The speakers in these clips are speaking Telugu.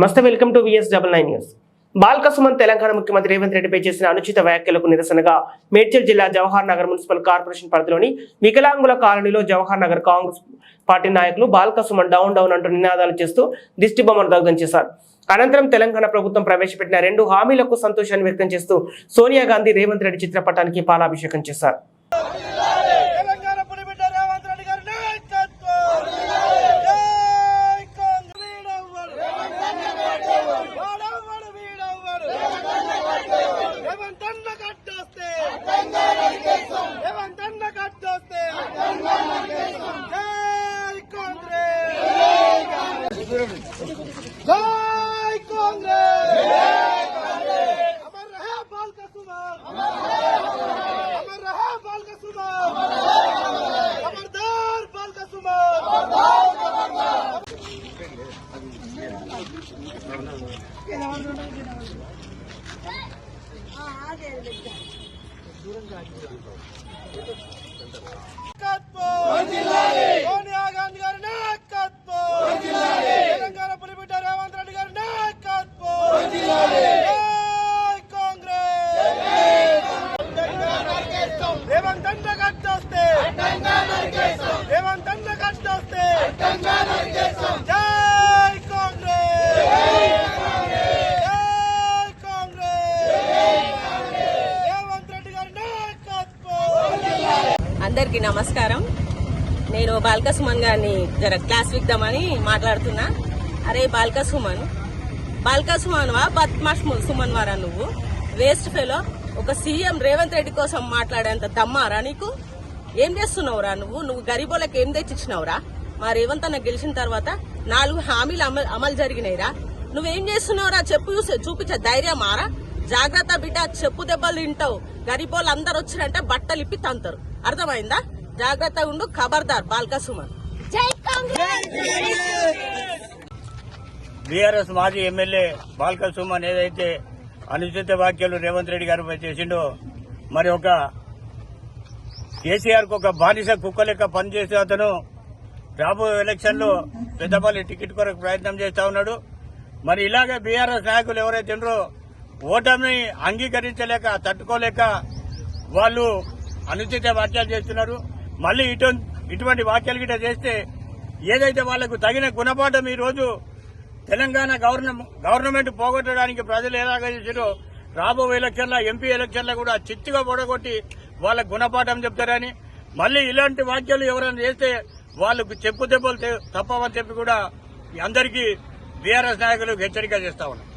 నమస్తే, welcome to VS99 news. Balka Suman Telangana ముఖ్యమంత్రి రేవంత్ రెడ్డిపై చేసిన అనుచిత వ్యాఖ్యలకు నిరసనగా మేడ్చల్ జిల్లా జవహర్ నగర్ మున్సిపల్ కార్పొరేషన్ పరిధిలోని వికలాంగుల కాలనీలో జవహర్ నగర్ కాంగ్రెస్ పార్టీ నాయకులు బాల్క సుమన్ డౌన్ డౌన్ అంటూ నినాదాలు చేస్తూ దిష్టి బొమ్మను దగ్ధం చేశారు. అనంతరం తెలంగాణ ప్రభుత్వం ప్రవేశపెట్టిన 2 హామీలకు సంతోషాన్ని వ్యక్తం చేస్తూ సోనియా గాంధీ రేవంత్ రెడ్డి చిత్రపటానికి పాలాభిషేకం చేశారు. जय कांग्रेस, अमर रहे बालका सुमन, अमर रहे बालका सुमन, खबरदार बालका सुमन, सोनिया गांधी गारी नायकत्व, तेलंगाना पुलिबिड्ड రేవంత్ రెడ్డి గారి నాయకత్వం, జై కాంగ్రెస్, రేవంత్ అన్న కట్టొస్తే, రేవంత్ అన్న కట్టొస్తే, జై కాంగ్రెస్, జై కాంగ్రెస్, రేవంత్ రెడ్డి గారి నాయకత్వం. అందరికీ నమస్కారం. నేను బాల్క సుమన్ గారిని జర క్లాస్ విద్దామని మాట్లాడుతున్నా. అరే బాల్క సుమన్ వా బద్మాష్ సుమన్ వారా నువ్వు? Waste fellow. ఒక సీఎం రేవంత్ రెడ్డి కోసం మాట్లాడేంత దమ్మారా నీకు? ఏం చేస్తున్నావురా నువ్వు గరీబోళ్ళకి ఏం తెచ్చిచ్చినావురా? మా రేవంత్ అన్న గెలిచిన తర్వాత 4 హామీలు అమలు జరిగినాయిరా. నువ్వేం చేస్తున్నావురా? చెప్పు చూపించే ధైర్యం మారా? జాగ్రత్త బిడ్డ, చెప్పు దెబ్బలు తింటావు. గరీబోళ్ళు అందరు వచ్చినంటే బట్టలు ఇప్పి తంతారు. అర్థమైందా? జాగ్రత్తగా ఉండు. ఖబర్దార్ బాల్క సుమన్. బీఆర్ఎస్ మాజీ ఎమ్మెల్యే బాల్క సుమన్ ఏదైతే అనుచిత వ్యాఖ్యలు రేవంత్ రెడ్డి గారిపై చేసిండో, మరి ఒక కేసీఆర్ కు ఒక బానిస కుక్క లెక్క పనిచేసే అతను రాబోయే ఎలక్షన్ లో పెద్దపల్లి టికెట్ కొరకు ప్రయత్నం చేస్తా ఉన్నాడు. మరి ఇలాగే బీఆర్ఎస్ నాయకులు ఎవరైతే ఉన్నారో ఓటమిని అంగీకరించలేక తట్టుకోలేక వాళ్ళు అనుచిత వ్యాఖ్యలు చేస్తున్నారు. మళ్లీ ఇటువంటి వ్యాఖ్యలు గిట్ట చేస్తే ఏదైతే వాళ్లకు తగిన గుణపాఠం ఈ రోజు తెలంగాణ గవర్నమెంట్ పోగొట్టడానికి ప్రజలు ఎలాగ చేసారో రాబోయే ఎలక్షన్ల ఎంపీ ఎలక్షన్ల కూడా చిత్తుగా పొడగొట్టి వాళ్ళకు గుణపాఠం చెప్తారని, మళ్లీ ఇలాంటి వ్యాఖ్యలు ఎవరైనా చేస్తే వాళ్ళకు చెప్పు దెబ్బలు తప్పవని చెప్పి కూడా అందరికీ బీఆర్ఎస్ నాయకులకు హెచ్చరిక చేస్తా ఉన్నారు.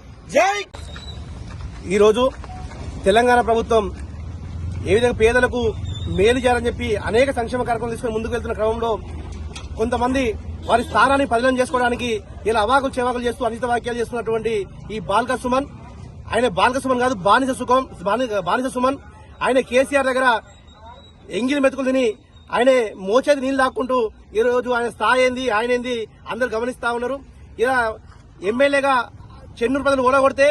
ఈరోజు తెలంగాణ ప్రభుత్వం ఏ విధంగా పేదలకు మేలు చేయాలని చెప్పి అనేక సంక్షేమ కార్యక్రమాలు తీసుకుని ముందుకు వెళ్తున్న క్రమంలో కొంతమంది వారి స్థానాన్ని పదిలం చేసుకోవడానికి ఇలా అవాకులు చెవాకులు చేస్తూ అనుచిత వ్యాఖ్యలు చేస్తున్నటువంటి ఈ బాల్క సుమన్, ఆయన బాల్క సుమన్ కాదు బానిస సుమన్. ఆయన కేసీఆర్ దగ్గర ఎంగిలి మెతుకులు తిని ఆయన మోచేది నీళ్లు దాక్కుంటూ ఈ రోజు ఆయన స్థాయి ఏంది ఆయనేంది అందరూ గమనిస్తా ఉన్నారు. ఇలా ఎమ్మెల్యేగా చెన్నూరు ప్రజలు ఓడగొడితే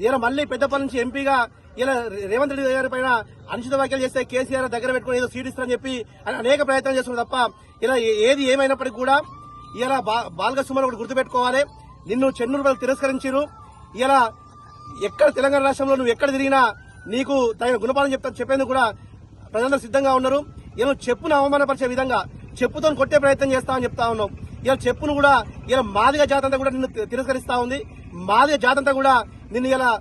ఇలా మళ్లీ పెద్దపల్లి నుంచి ఎంపీగా ఇలా రేవంత్ రెడ్డి గారి పైన అనుచిత వ్యాఖ్యలు చేస్తే కేసీఆర్ దగ్గర పెట్టుకుని ఏదో సీట్ ఇస్తారని చెప్పి ఆయన అనేక ప్రయత్నాలు చేస్తున్నారు తప్ప ఇలా ఏది ఏమైనప్పటికీ కూడా ఇలా బాల్క సుమన్ ఒకటి గుర్తుపెట్టుకోవాలి. నిన్ను చెన్నూరు ప్రజలు తిరస్కరించారు. ఇలా ఎక్కడ తెలంగాణ రాష్ట్రంలో నువ్వు ఎక్కడ తిరిగినా నీకు తగిన గుణపాఠం చెప్పేందుకు కూడా ప్రజలందరూ సిద్ధంగా ఉన్నారు. ఇలా చెప్పును అవమానపరిచే విధంగా చెప్పుతో కొట్టే ప్రయత్నం చేస్తామని చెప్తా ఉన్నావు. ఇలా చెప్పును కూడా ఇలా మాదిగ జాతంతా కూడా నిన్ను తిరస్కరిస్తా ఉంది. మాదిగ జాతంతా కూడా నిన్ను ఇలా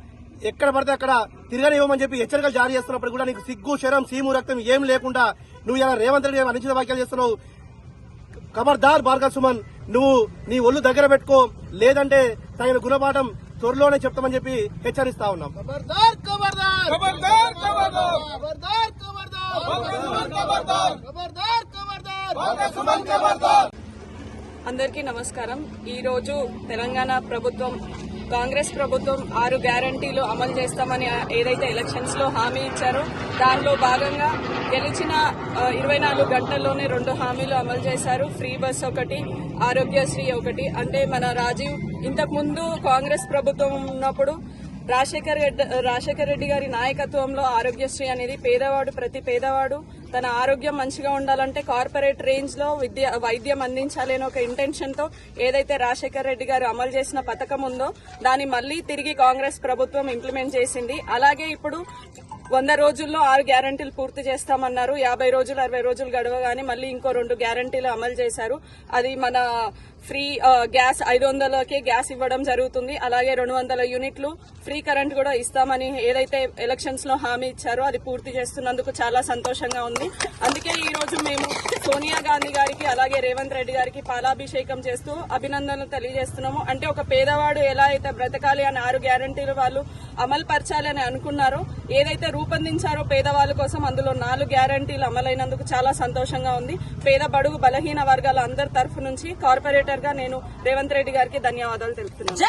ఎక్కడ పడితే అక్కడ తిరగనివ్వమని చెప్పి హెచ్చరికలు జారీ చేస్తున్నప్పుడు కూడా నీకు సిగ్గు శరం సీము రక్తం ఏం లేకుండా నువ్వు ఇలా రేవంత్ రెడ్డి అనుచిత వ్యాఖ్యలు చేస్తున్నావు. ఖబర్దార్ బాల్క సుమన్, నువ్వు నీ ఒళ్ళు దగ్గర పెట్టుకో, లేదంటే తగిన గుణపాఠం త్వరలోనే చెప్తామని చెప్పి హెచ్చరిస్తా ఉన్నాం. అందరికీ నమస్కారం. ఈ రోజు తెలంగాణ ప్రభుత్వం కాంగ్రెస్ ప్రభుత్వం 6 గ్యారంటీలు అమలు చేస్తామని ఏదైతే ఎలక్షన్స్ లో హామీ ఇచ్చారో దానిలో భాగంగా గెలిచిన 24 గంటల్లోనే 2 హామీలు అమలు చేశారు. ఫ్రీ బస్ ఒకటి, ఆరోగ్యశ్రీ ఒకటి. అంటే మన రాజీవ్ ఇంతకు ముందు కాంగ్రెస్ ప్రభుత్వం ఉన్నప్పుడు రాజశేఖర్ రెడ్డి గారి నాయకత్వంలో ఆరోగ్యశ్రీ అనేది ప్రతి పేదవాడు తన ఆరోగ్యం మంచిగా ఉండాలంటే కార్పొరేట్ రేంజ్ లో వైద్యం అందించాలి అనే ఒక ఇంటెన్షన్ తో ఏదైతే రాజశేఖర్ రెడ్డి గారు అమలు చేసిన పథకం ఉందో దాన్ని మళ్లీ తిరిగి కాంగ్రెస్ ప్రభుత్వం ఇంప్లిమెంట్ చేసింది. అలాగే ఇప్పుడు 100 రోజుల్లో 6 గ్యారంటీలు పూర్తి చేస్తామన్నారు. 50 రోజులు 60 రోజులు గడవగానే మళ్ళీ ఇంకో 2 గ్యారంటీలు అమలు చేశారు. అది మన ఫ్రీ గ్యాస్ 500కే గ్యాస్ ఇవ్వడం జరుగుతుంది. అలాగే 200 యూనిట్లు ఫ్రీ కరెంట్ కూడా ఇస్తామని ఏదైతే ఎలక్షన్స్ లో హామీ ఇచ్చారో అది పూర్తి చేస్తున్నందుకు చాలా సంతోషంగా ఉంది. అందుకే ఈ రోజు మేము సోనియా గాంధీ గారికి అలాగే రేవంత్ రెడ్డి గారికి పాలాభిషేకం చేస్తూ అభినందనలు తెలియజేస్తున్నాము. అంటే ఒక పేదవాడు ఎలా అయితే బ్రతకాలి అని 6 గ్యారంటీలు వాళ్ళు అమలు పరచాలి అని అనుకున్నారో, ఏదైతే రూపొందించారో పేదవాళ్ళ కోసం అందులో 4 గ్యారంటీలు అమలైనందుకు చాలా సంతోషంగా ఉంది. పేద బడుగు బలహీన వర్గాల అందరి తరఫు నుంచి కార్పొరేటర్ గా నేను రేవంత్ రెడ్డి గారికి ధన్యవాదాలు తెలుపుతున్నాను.